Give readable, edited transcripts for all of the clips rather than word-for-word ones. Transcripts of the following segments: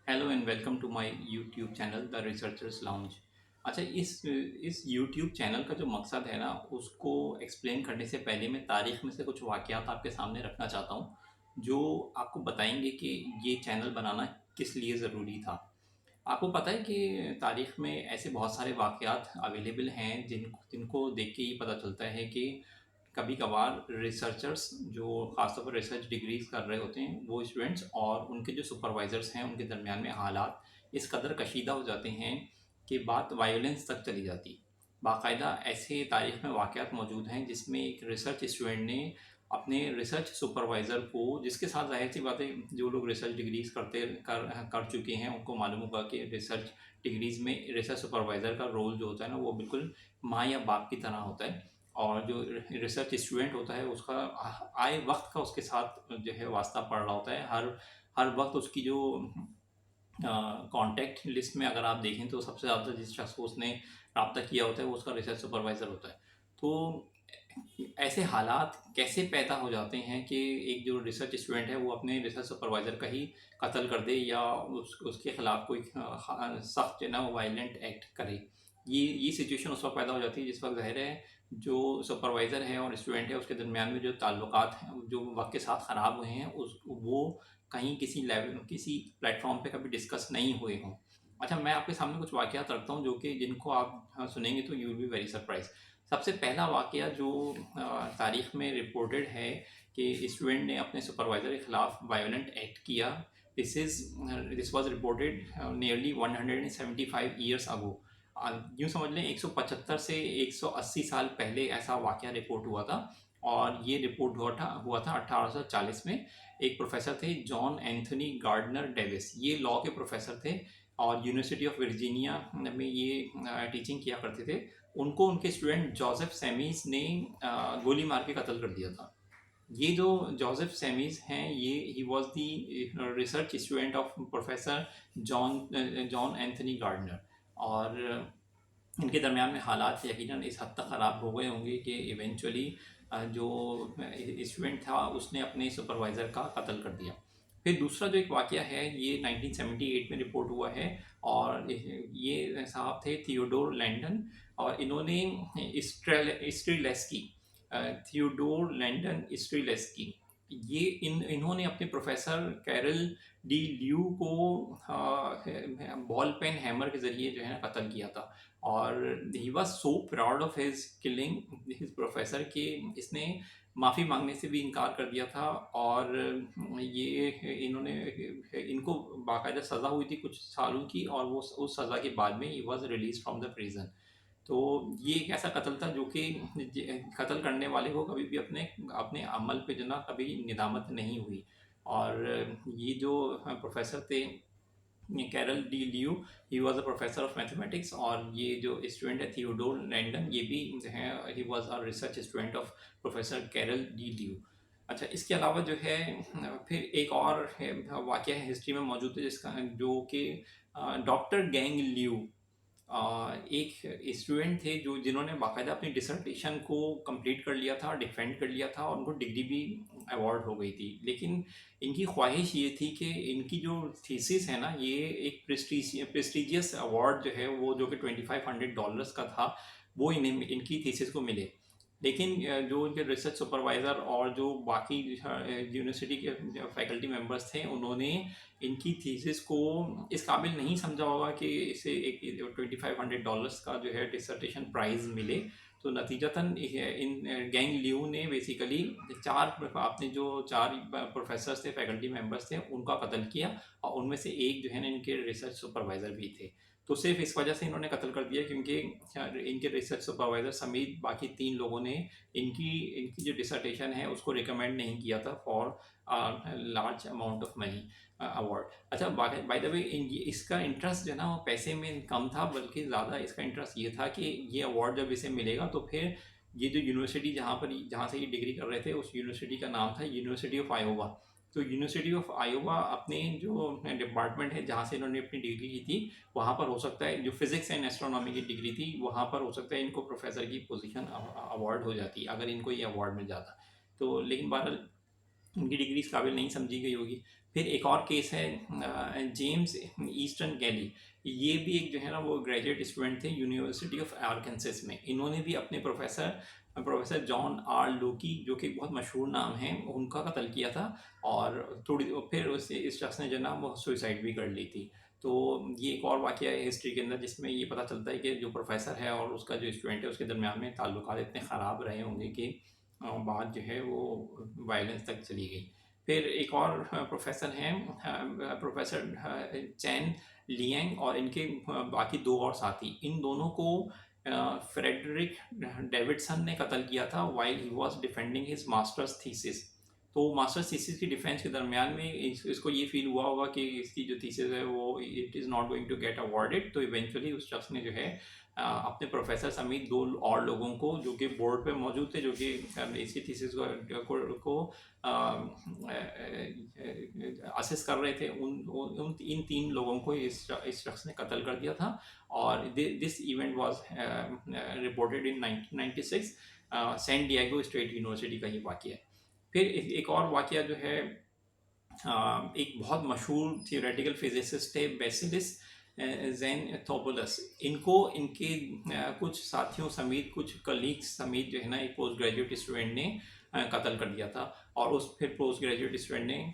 Hello and welcome to my YouTube channel the researchers lounge. अच्छा, इस YouTube channel का जो मकसद है ना, उसको एक्सप्लेन करने से पहले मैं तारीख में से कुछ वाक़यात आपके सामने रखना चाहता हूँ, जो आपको बताएंगे कि ये चैनल बनाना किस लिए ज़रूरी था। आपको पता है कि तारीख में ऐसे बहुत सारे वाक़यात अवेलेबल हैं जिनको देख के ये पता चलता है कि कभी कभार रिसर्चर्स जो ख़ासतौर पर रिसर्च डिग्रीज कर रहे होते हैं, वो स्टूडेंट्स और उनके जो सुपरवाइज़र्स हैं उनके दरमियान में हालात इस कदर कशीदा हो जाते हैं कि बात वायलेंस तक चली जाती। बाकायदा ऐसे तारीख में वाक़यात मौजूद हैं जिसमें एक रिसर्च स्टूडेंट ने अपने रिसर्च सुपरवाइज़र को, जिसके साथ ज़ाहिर सी बात है जो लोग रिसर्च डिग्रीज कर चुके हैं उनको मालूम होगा कि रिसर्च डिग्रीज में रिसर्च सुपरवाइज़र का रोल जो होता है ना, वो बिल्कुल माँ या बाप की तरह होता है। और जो रिसर्च स्टूडेंट होता है उसका आए वक्त का उसके साथ जो है वास्ता पड़ रहा होता है। हर हर वक्त उसकी जो कॉन्टैक्ट लिस्ट में अगर आप देखें तो सबसे ज़्यादा जिस शख्स को उसने रब्ता किया होता है वो उसका रिसर्च सुपरवाइज़र होता है। तो ऐसे हालात कैसे पैदा हो जाते हैं कि एक जो रिसर्च स्टूडेंट है वो अपने रिसर्च सुपरवाइज़र का ही कत्ल कर दे या उसके खिलाफ कोई सख्त जो ना वायलेंट एक्ट करे। ये सिचुएशन उस वक्त पैदा हो जाती है जिस वक्त ज़ाहिर है जो सुपरवाइज़र है और स्टूडेंट है उसके दरमियान में जो ताल्लुकात हैं जो वक्त के साथ ख़राब हुए हैं उस वो कहीं किसी लेवल किसी प्लेटफॉर्म पे कभी डिस्कस नहीं हुए हों। अच्छा, मैं आपके सामने कुछ वाक़यात रखता हूँ जो कि जिनको आप सुनेंगे तो you will be very surprise. सबसे पहला वाक़या जो तारीख में रिपोर्टेड है कि स्टूडेंट ने अपने सुपरवाइज़र के ख़िलाफ़ वायलेंट एक्ट किया। This was reported nearly 175 years ago. यूँ समझ लें 175 से 180 साल पहले ऐसा वाक़या रिपोर्ट हुआ था। और ये रिपोर्ट हुआ था 1840 में। एक प्रोफ़ेसर थे जॉन एंथनी गार्डनर डेविस, ये लॉ के प्रोफ़ेसर थे और यूनिवर्सिटी ऑफ वर्जीनिया में ये टीचिंग किया करते थे। उनको उनके स्टूडेंट जोसेफ सेमीज ने गोली मार के कत्ल कर दिया था। ये जो जोसेफ सेमीज हैं ये he was the research student of professor John Anthony Gardner. और इनके दरमियान में हालात यकीनन इस हद तक ख़राब हो गए होंगे कि इवेंचुअली जो स्टूडेंट था उसने अपने सुपरवाइज़र का कत्ल कर दिया। फिर दूसरा जो एक वाक़या है ये 1978 में रिपोर्ट हुआ है। और ये साहब थे थियोडोर लैंडन। और इन्होंने स्ट्रीलेस्की थियोडोर लैंडन स्ट्रीलेस्की ये इन्होंने अपने प्रोफेसर कैरल डी ल्यू को बॉल पेन हैमर के ज़रिए जो है ना कत्ल किया था। और he was so proud of his killing his professor कि इसने माफ़ी मांगने से भी इनकार कर दिया था। और ये इन्होंने इनको बाकायदा सज़ा हुई थी कुछ सालों की और वो उस सज़ा के बाद में he was release from the prison. तो ये एक ऐसा कत्ल था जो कि कत्ल करने वाले को कभी भी अपने अपने अमल पे जो ना कभी निदामत नहीं हुई। और ये जो प्रोफेसर थे Carol D Leo, he was a professor of mathematics. और ये जो स्टूडेंट है थियोडोर लैंडन ये भी जो है he was a research student of professor Carol D Leo. अच्छा, इसके अलावा जो है फिर एक और वाक़या है हिस्ट्री में मौजूद है जिसका जो कि डॉक्टर गैंग लियू एक स्टूडेंट थे जो जिन्होंने बाकायदा अपनी डिसर्टेशन को कंप्लीट कर लिया था, डिफेंड कर लिया था और उनको डिग्री भी अवार्ड हो गई थी। लेकिन इनकी ख्वाहिश ये थी कि इनकी जो थीसिस है ना ये एक प्रेस्टिजियस अवार्ड जो है वो जो कि $2500 का था वो इन्हें इनकी थीसिस को मिले। लेकिन जो इनके रिसर्च सुपरवाइज़र और जो बाकी यूनिवर्सिटी के फैकल्टी मेंबर्स थे उन्होंने इनकी थीसिस को इस काबिल नहीं समझा होगा कि इसे एक $2500 का जो है डिसर्टेशन प्राइज़ मिले। तो नतीजतन इन गैंग लियू ने बेसिकली चार अपने जो चार प्रोफेसर्स थे फैकल्टी मेंबर्स थे उनका कत्ल किया। और उनमें से एक जो है ना इनके रिसर्च सुपरवाइज़र भी थे। तो सिर्फ इस वजह से इन्होंने कत्ल कर दिया क्योंकि इनके रिसर्च सुपरवाइज़र समेत बाकी 3 लोगों ने इनकी इनकी जो डिसर्टेशन है उसको रिकमेंड नहीं किया था for large amount of money award. अच्छा, बाय द वे इसका इंटरेस्ट जो है ना वो पैसे में कम था, बल्कि ज़्यादा इसका इंटरेस्ट ये था कि ये अवार्ड जब इसे मिलेगा तो फिर ये जो यूनिवर्सिटी जहाँ से ये डिग्री कर रहे थे उस यूनिवर्सिटी का नाम था यूनिवर्सिटी ऑफ आयोवा। तो यूनिवर्सिटी ऑफ आयोवा अपने जो डिपार्टमेंट है जहाँ से इन्होंने अपनी डिग्री की थी वहाँ पर हो सकता है जो फिज़िक्स एंड एस्ट्रोनॉमी की डिग्री थी वहाँ पर हो सकता है इनको प्रोफेसर की पोजीशन अवार्ड हो जाती अगर इनको ये अवार्ड मिल जाता। तो लेकिन बहरहाल उनकी डिग्री इस काबिल नहीं समझी गई होगी। फिर एक और केस है जेम्स ईस्टर्न कैली। ये भी एक जो है ना वो ग्रेजुएट स्टूडेंट थे यूनिवर्सिटी ऑफ आर्कांसस में। इन्होंने भी अपने प्रोफेसर जॉन आर लोकी, जो कि बहुत मशहूर नाम है, उनका कत्ल किया था। और थोड़ी फिर उस इस शख्स ने जो ना वो सुसाइड भी कर ली थी। तो ये एक और वाक़या है हिस्ट्री के अंदर जिसमें ये पता चलता है कि जो प्रोफेसर है और उसका जो स्टूडेंट है उसके दरमियान में ताल्लुकात इतने ख़राब रहे होंगे कि बात जो है वो वायलेंस तक चली गई। फिर एक और प्रोफेसर हैं, प्रोफेसर चैन लियांग, और इनके बाकी दो और साथी, इन दोनों को फ्रेडरिक डेविडसन ने कत्ल किया था while he was defending his masters thesis. तो मास्टर्स थीसिस की डिफेंस के दरमियान में इसको ये फील हुआ होगा कि इसकी जो थीसिस है वो it is not going to get awarded. तो इवेंचुअली उस शख्स ने जो है अपने प्रोफेसर समेत दो और लोगों को जो कि बोर्ड पे मौजूद थे, जो कि इसकी थीसिस को असेस कर रहे थे, उन इन तीन लोगों को इस शख्स ने कत्ल कर दिया था। और this event was reported in 1996। San Diego State University का ये वाक़या है। फिर एक और वाक़या जो है, एक बहुत मशहूर थियोरेटिकल फिजिसिस्ट थे बेसिलिस ज़ेनथोपुलस। इनको इनके कुछ साथियों समेत, कुछ कलीग्स समेत जो है ना एक पोस्ट ग्रेजुएट स्टूडेंट ने कत्ल कर दिया था। और उस फिर पोस्ट ग्रेजुएट स्टूडेंट ने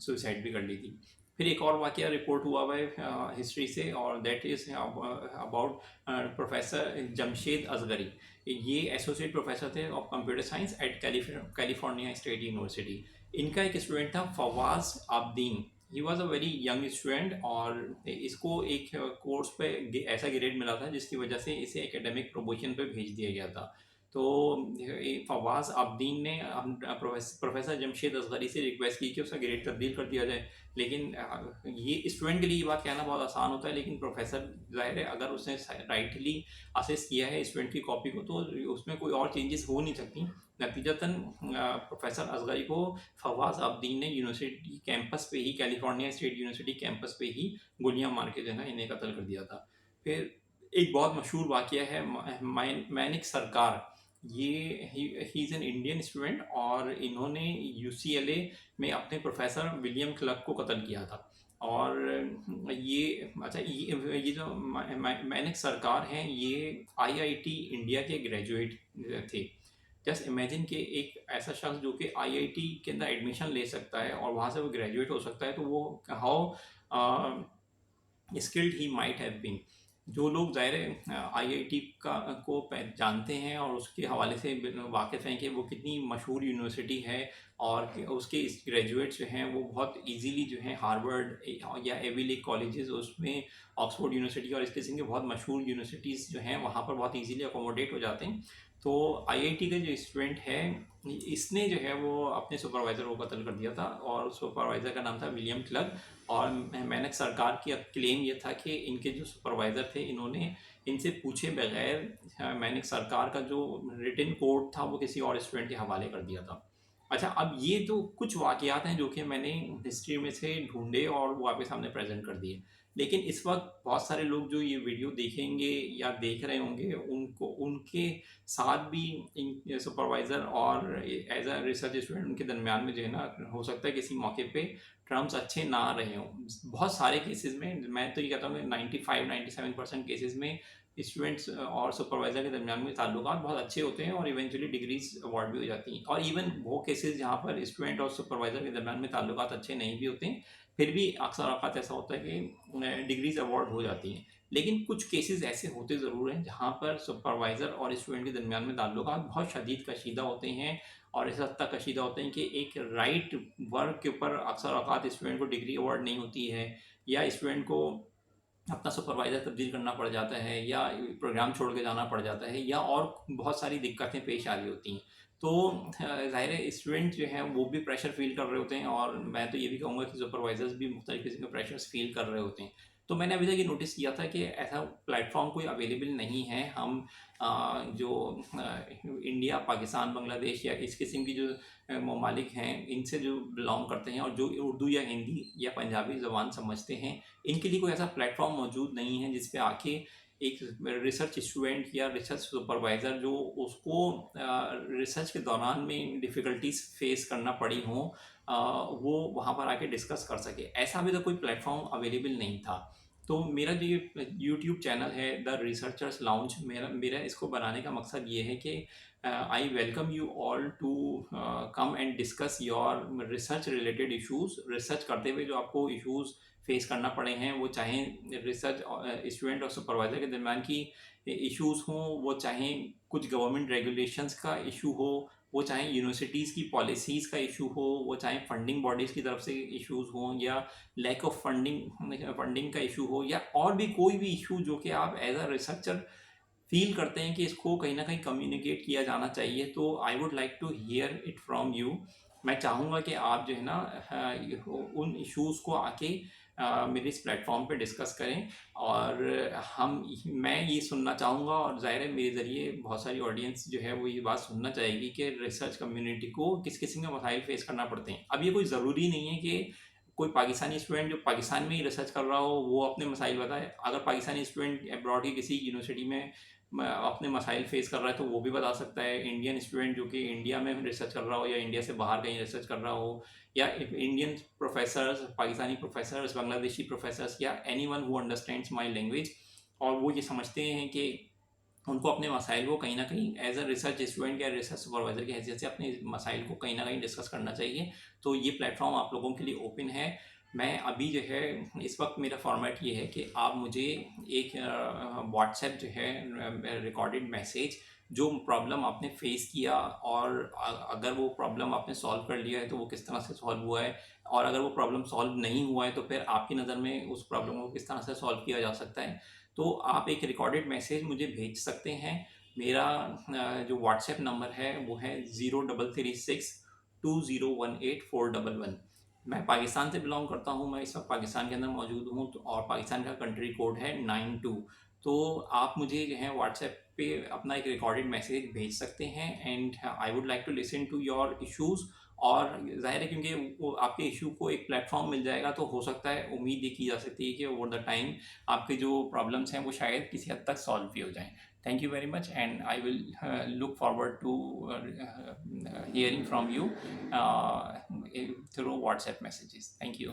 सुसाइड भी कर ली थी। फिर एक और वाक़या रिपोर्ट हुआ हुआ है हिस्ट्री से, और that is about professor Jamshed Asgari. ये एसोसिएट प्रोफेसर थे of computer science at California State University. इनका एक स्टूडेंट था Fawaz Abdeen. He was a very young student, और इसको एक कोर्स पे ऐसा ग्रेड मिला था जिसकी वजह से इसे एकेडमिक प्रमोशन पे भेज दिया गया था। तो फवाज आब्दीन ने प्रोफेसर जमशेद असगरी से रिक्वेस्ट की कि उसका ग्रेड तब्दील कर दिया जाए। लेकिन ये स्टूडेंट के लिए ये बात कहना बहुत आसान होता है, लेकिन प्रोफेसर ज़ाहिर है अगर उसने राइटली असेस किया है स्टूडेंट की कॉपी को तो उसमें कोई और चेंजेस हो नहीं सकती। नतीजतन प्रोफेसर असगरी को फवाज अब्दीन ने यूनिवर्सिटी कैंपस पे ही, कैलिफोर्निया स्टेट यूनिवर्सिटी कैंपस पे ही गोलियां मार के जो है ना इन्हें कत्ल कर दिया था। फिर एक बहुत मशहूर वाक़या है मैनिक सरकार। ये he is an Indian student, और इन्होंने यूसीएलए में अपने प्रोफेसर विलियम क्लर्क को कत्ल किया था। और ये अच्छा, ये जो मैनिक सरकार हैं ये आईआईटी इंडिया के ग्रेजुएट थे। जस्ट इमेजिन कि एक ऐसा शख्स जो कि आईआईटी के अंदर एडमिशन ले सकता है और वहाँ से वो ग्रेजुएट हो सकता है, तो वो how skilled he might have been. जो लोग ज़ाहिर है आईआईटी का को जानते हैं और उसके हवाले से वाकिफ़ हैं कि वो कितनी मशहूर यूनिवर्सिटी है, और उसके इस ग्रेजुएट्स जो हैं वो बहुत इजीली जो हैं हार्वर्ड या एवी लीग कॉलेजेस, उसमें ऑक्सफोर्ड यूनिवर्सिटी और इस किस्म के बहुत मशहूर यूनिवर्सिटीज़ जो हैं वहाँ पर बहुत इजीली अकोमोडेट हो जाते हैं। तो आईआईटी का जो स्टूडेंट है, इसने जो है वो अपने सुपरवाइज़र को कत्ल कर दिया था, और सुपरवाइज़र का नाम था विलियम क्लर्क। और मैनेक सरकार की क्लेम ये था कि इनके जो सुपरवाइज़र थे इन्होंने इनसे पूछे बगैर मैनेक सरकार का जो रिटन कोड था वो किसी और स्टूडेंट के हवाले कर दिया था। अच्छा, अब ये तो कुछ वाक़यात हैं जो कि मैंने हिस्ट्री में से ढूंढे और वो आपके सामने प्रेजेंट कर दिए। लेकिन इस वक्त बहुत सारे लोग जो ये वीडियो देखेंगे या देख रहे होंगे, उनको उनके साथ भी इन सुपरवाइज़र और एज अ रिसर्च स्टूडेंट उनके दरमियान में जो है ना हो सकता है किसी मौके पे टर्म्स अच्छे ना रहे हों। बहुत सारे केसेस में मैं तो ये कहता हूँ कि 95-97% केसेस में स्टूडेंट्स और सुपरवाइज़र के दरमियान में ताल्लुकात बहुत अच्छे होते हैं और इवेंचुअली डिग्रीज अवार्ड भी हो जाती हैं। और इवन वो केसेस जहाँ पर स्टूडेंट और सुपरवाइज़र के दरमियान में ताल्लुकात अच्छे नहीं भी होते हैं, फिर भी अक्सर औक़ात ऐसा होता है कि डिग्रीज अवार्ड हो जाती हैं। लेकिन कुछ केसेस ऐसे होते ज़रूर हैं जहाँ पर सुपरवाइज़र और स्टूडेंट के दरमियान में ताल्लुकात बहुत शदीद कशीदा होते हैं, और इस हद तक कशीदा होते हैं कि एक राइट वर्क के ऊपर अक्सर औक़ात स्टूडेंट को डिग्री अवार्ड नहीं होती है, या स्टूडेंट को अपना सुपरवाइज़र तब्दील करना पड़ जाता है, या प्रोग्राम छोड़ के जाना पड़ जाता है, या और बहुत सारी दिक्कतें पेश आ रही होती हैं। तो ज़ाहिर है स्टूडेंट जो हैं वो भी प्रेशर फ़ील कर रहे होते हैं, और मैं तो ये भी कहूँगा कि सुपरवाइज़र्स भी मुख्तलिफ़ किस्म के प्रेशर्स फ़ील कर रहे होते हैं। तो मैंने अभी तक ये नोटिस किया था कि ऐसा प्लेटफ़ॉर्म कोई अवेलेबल नहीं है। हम जो इंडिया, पाकिस्तान, बांग्लादेश या इस किस्म की जो ममालिक हैं इनसे जो बिलोंग करते हैं और जो उर्दू या हिंदी या पंजाबी ज़बान समझते हैं, इनके लिए कोई ऐसा प्लेटफ़ॉर्म मौजूद नहीं है जिस पे आके एक रिसर्च स्टूडेंट या रिसर्च सुपरवाइज़र जो उसको रिसर्च के दौरान में डिफ़िकल्टीज़ फ़ेस करना पड़ी हों, वो वहाँ पर आके डिस्कस कर सके। ऐसा अभी तक कोई प्लेटफ़ॉर्म अवेलेबल नहीं था। तो मेरा जो ये यूट्यूब चैनल है द रिसर्चर्स लाउंज, मेरा मेरा इसको बनाने का मकसद ये है कि I welcome you all to come and discuss your research related issues. Research करते हुए जो आपको इश्यूज़ फेस करना पड़े हैं, वो चाहे रिसर्च स्टूडेंट और सुपरवाइज़र के दरमियान की इश्यूज़ हों, वो चाहे कुछ गवर्नमेंट रेगुलेशंस का इशू हो, वो चाहे यूनिवर्सिटीज़ की पॉलिसीज़ का इशू हो, वो चाहे फंडिंग बॉडीज़ की तरफ से इश्यूज़ हों, या लैक ऑफ फंडिंग का इशू हो, या और भी कोई भी इशू जो कि आप एज अ रिसर्चर फील करते हैं कि इसको कहीं ना कहीं कम्युनिकेट किया जाना चाहिए, तो I would like to hear it from you. मैं चाहूँगा कि आप जो है ना उन इश्यूज़ को आके मेरे इस प्लेटफॉर्म पे डिस्कस करें, और हम मैं ये सुनना चाहूँगा, और ज़ाहिर है मेरे ज़रिए बहुत सारी ऑडियंस जो है वो ये बात सुनना चाहेगी कि रिसर्च कम्युनिटी को किस किस्म के मसाइल फेस करना पड़ते हैं। अब ये कोई ज़रूरी नहीं है कि कोई पाकिस्तानी स्टूडेंट जो पाकिस्तान में ही रिसर्च कर रहा हो वो अपने मसाइल बताए। अगर पाकिस्तानी स्टूडेंट अब्रॉड की किसी यूनिवर्सिटी में अपने मसाइल फेस कर रहा है तो वो भी बता सकता है। इंडियन स्टूडेंट जो कि इंडिया में रिसर्च कर रहा हो या इंडिया से बाहर कहीं रिसर्च कर रहा हो, या Indian professors, Pakistani professors, Bangladeshi professors, या any one who understands my language, और वो ये समझते हैं कि उनको अपने मसाइल को कहीं ना कहीं एज अ रिसर्च स्टूडेंट या रिसर्च सुपरवाइजर की हैसियत से अपने मसाइल को कहीं ना कहीं डिस्कस करना चाहिए। तो ये प्लेटफॉर्म आप लोगों के लिए ओपन है। मैं अभी जो है इस वक्त मेरा फॉर्मेट ये है कि आप मुझे एक व्हाट्सएप जो है रिकॉर्डेड मैसेज, जो प्रॉब्लम आपने फेस किया, और अगर वो प्रॉब्लम आपने सॉल्व कर लिया है तो वो किस तरह से सॉल्व हुआ है, और अगर वो प्रॉब्लम सॉल्व नहीं हुआ है तो फिर आपकी नज़र में उस प्रॉब्लम को किस तरह से सॉल्व किया जा सकता है, तो आप एक रिकॉर्डेड मैसेज मुझे भेज सकते हैं। मेरा जो व्हाट्सएप नंबर है वो है 0336 2018 411। मैं पाकिस्तान से बिलोंग करता हूँ, मैं इस वक्त पाकिस्तान के अंदर मौजूद हूँ, तो और पाकिस्तान का कंट्री कोड है 92। तो आप मुझे जो है व्हाट्सएप पे अपना एक रिकॉर्डेड मैसेज भेज सकते हैं, and I would like to listen to your issues. और ज़ाहिर है क्योंकि वो आपके इशू को एक प्लेटफॉर्म मिल जाएगा, तो हो सकता है, उम्मीद ये की जा सकती है कि ओवर द टाइम आपके जो प्रॉब्लम्स हैं वो शायद किसी हद तक सॉल्व भी हो जाएं। Thank you very much, and I will look forward to hearing from you through WhatsApp messages. Thank you.